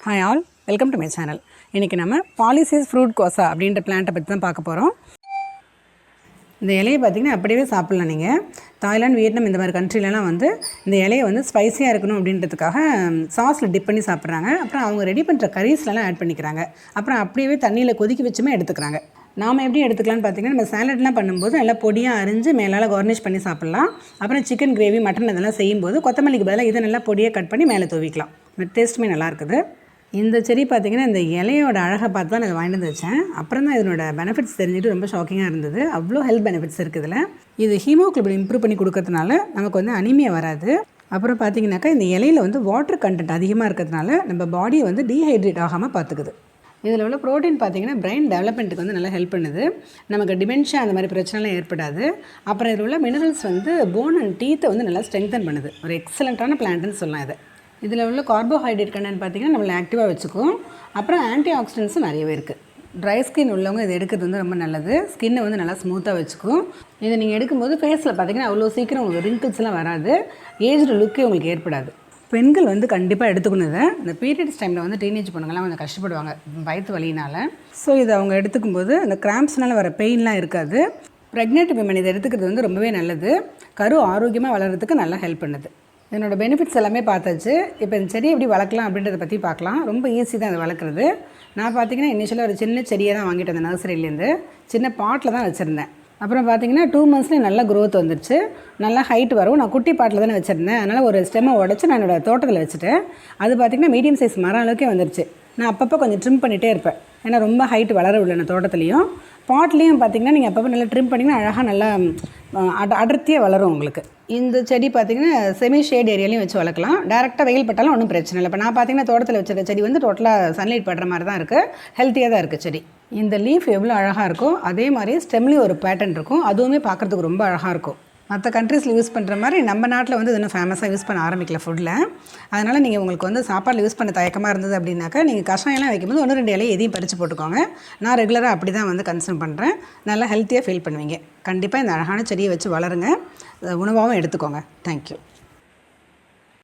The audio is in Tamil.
Hi all, welcome to my channel. இன்றைக்கி நம்ம பாலிசேஸ் ஃப்ரூட் கோசா அப்படின்ற பிளான்ட்டை பற்றி தான் பார்க்க போகிறோம். இந்த இலையை பார்த்திங்கன்னா அப்படியே சாப்பிட்லாம். நீங்கள் தாய்லாந்து, வியட்நாம் இந்த மாதிரி கண்ட்ரிலலாம் வந்து இந்த இலையை வந்து ஸ்பைஸியாக இருக்கணும் அப்படின்றதுக்காக சாஸில் டிப் பண்ணி சாப்பிட்றாங்க. அப்புறம் அவங்க ரெடி பண்ணுற கரீஸ்லாம் ஆட் பண்ணிக்கிறாங்க. அப்புறம் அப்படியே தண்ணியில் கொதிக்க வச்சுமே எடுத்துக்கிறாங்க. நாம் எப்படி எடுத்துக்கலான்னு பார்த்தீங்கன்னா, நம்ம சாலட்லாம் பண்ணும்போது நல்லா பொடியாக அரிஞ்சு மேலால் கார்னிஷ் பண்ணி சாப்பிட்லாம். அப்புறம் சிக்கன் கிரேவி, மட்டன் இதெல்லாம் செய்யும்போது கொத்தமல்லிக்கு பதிலாக இதை நல்லா பொடியாக கட் பண்ணி மேலே தூவிக்கலாம். டேஸ்ட்டுமே நல்லா இருக்குது. இந்த செடி பார்த்திங்கன்னா, இந்த இலையோட அழகை பார்த்து தான் நான் வாங்கிட்டு வந்து வச்சேன். அப்புறம் தான் இதனோட பெனிஃபிட்ஸ் தெரிஞ்சுட்டு ரொம்ப ஷாக்கிங்காக இருந்தது. அவ்வளோ ஹெல்த் பெனிஃபிட்ஸ் இருக்குதுல. இது ஹீமோக்ளோபின் இம்ப்ரூவ் பண்ணி கொடுக்கறதுனால நமக்கு வந்து அனிமியா வராது. அப்புறம் பார்த்திங்கனாக்கா இந்த இலையில் வந்து வாட்டர் கண்டென்ட் அதிகமாக இருக்கிறதுனால நம்ம பாடியை வந்து டீஹைட்ரேட் ஆகாமல் பார்த்துக்குது. இதில் உள்ள ப்ரோட்டீன் பார்த்திங்கன்னா பிரெயின் டெவலப்மெண்ட்டுக்கு வந்து நல்லா ஹெல்ப் பண்ணுது. நமக்கு டிமென்ஷியா அந்த மாதிரி பிரச்சனைலாம் ஏற்படாது. அப்புறம் இதில் உள்ள மினரல்ஸ் வந்து போன் அண்ட் டீத்தை வந்து நல்லா ஸ்ட்ரெங்தன் பண்ணுது. ஒரு எக்ஸலண்ட்டான பிளான்ட்னு சொல்லலாம் இது. இதில் உள்ள கார்போஹைட்ரேட் கண்டென்ட் பார்த்திங்கன்னா நம்மளை ஆக்டிவாக வச்சுக்கும். அப்புறம் ஆன்டிஆக்சிடென்ட்ஸும் நிறையவே இருக்குது. ட்ரை ஸ்கின் உள்ளவங்க இதை எடுக்கிறது வந்து ரொம்ப நல்லது. ஸ்கின்னை வந்து நல்லா ஸ்மூத்தாக வச்சுக்கும். இதை நீங்கள் எடுக்கும்போது ஃபேஸில் பார்த்திங்கன்னா அவ்வளோ சீக்கிரம் உங்களுக்கு ரிங்கிள்ஸ்லாம் வராது. ஏஜ்டு லுக்கே உங்களுக்கு ஏற்படாது. பெண்கள் வந்து கண்டிப்பாக எடுத்துக்கணும். இதை இந்த பீரியட்ஸ் டைமில் வந்து டீனேஜ் பொண்ணுங்கள்லாம் கொஞ்சம் கஷ்டப்படுவாங்க வயிற்று வலியினால். ஸோ இதை அவங்க எடுத்துக்கும்போது அந்த கிராம்ப்ஸ்னால் வர பெயின்லாம் இருக்காது. ப்ரெக்னென்ட் விமன் இதை எடுத்துக்கிறது வந்து ரொம்பவே நல்லது. கரு ஆரோக்கியமாக வளர்கிறதுக்கு நல்லா ஹெல்ப் பண்ணுது. என்னோடய பெனிஃபிட்ஸ் எல்லாமே பார்த்தாச்சு. இப்போ இந்த செடி எப்படி வளர்க்கலாம் அப்படின்றத பற்றி பார்க்கலாம். ரொம்ப ஈஸி தான் அதை வளர்க்குறது. நான் பார்த்திங்கன்னா இனிஷியலாக ஒரு சின்ன செடியை தான் வாங்கிட்டு வந்தேன் நர்சரியிலேருந்து. சின்ன பாட்டில் தான் வச்சுருந்தேன். அப்புறம் பார்த்திங்கன்னா 2 monthsலேயே நல்லா க்ரோத் வந்துடுச்சு. நல்லா ஹைட் வரும். நான் குட்டி பாட்டில் தானே வச்சுருந்தேன். அதனால் ஒரு ஸ்டெம்மை உடச்சி நான் என்னோடய தோட்டத்தில் வச்சுட்டேன். அது பார்த்திங்கன்னா மீடியம் சைஸ் மரம் அளவுக்கே வந்துடுச்சு. நான் அப்பப்போ கொஞ்சம் ட்ரிம் பண்ணிகிட்டே இருப்பேன். ஏன்னா ரொம்ப ஹைட் வளர விடல நான் தோட்டத்துலேயும். பாட்லேயும் பார்த்திங்கன்னா நீங்கள் அப்பப்போ நல்லா ட்ரிம் பண்ணிங்கன்னா அழகாக நல்லா அடர்த்தியாக வளரும் உங்களுக்கு. இந்த செடி பார்த்திங்கன்னா செமி ஷேட் ஏரியாலையும் வச்சு வளர்க்கலாம். டேரெக்டாக வெயில் பட்டாலும் ஒன்றும் பிரச்சனை இல்லை. இப்போ நான் பார்த்திங்கன்னா தோட்டத்தில் வச்சுருக்க செடி வந்து டோட்டலாக சன்லைட் படுற மாதிரி தான் இருக்குது. ஹெல்த்தியாக தான் இருக்குது செடி. இந்த லீஃப் எவ்வளோ அழகாக இருக்கும் அதே மாதிரி ஸ்டெம்லேயும் ஒரு பேட்டர்ன் இருக்கும். அதுவுமே பார்க்குறதுக்கு ரொம்ப அழகாக இருக்கும். மற்ற கண்ட்ரீஸில் யூஸ் பண்ணுற மாதிரி நம்ம நாட்டில் வந்து இன்னும் ஃபேமஸாக யூஸ் பண்ண ஆரம்பிக்கல ஃபுட்டில். அதனால் நீங்கள் உங்களுக்கு வந்து சாப்பாடில் யூஸ் பண்ண தயக்கமாக இருந்தது அப்படின்னாக்கா நீங்கள் கஷாயம்லாம் வைக்கும்போது 1-2 இலையை எதையும் பறித்து போட்டுக்கோங்க. நான் ரெகுலராக அப்படி தான் வந்து கன்சியூம் பண்ணுறேன். நல்லா ஹெல்த்தியாக ஃபீல் பண்ணுவீங்க. கண்டிப்பாக இந்த அழகான செடியை வச்சு வளருங்க. உணவாகவும் எடுத்துக்கோங்க. தேங்க்யூ.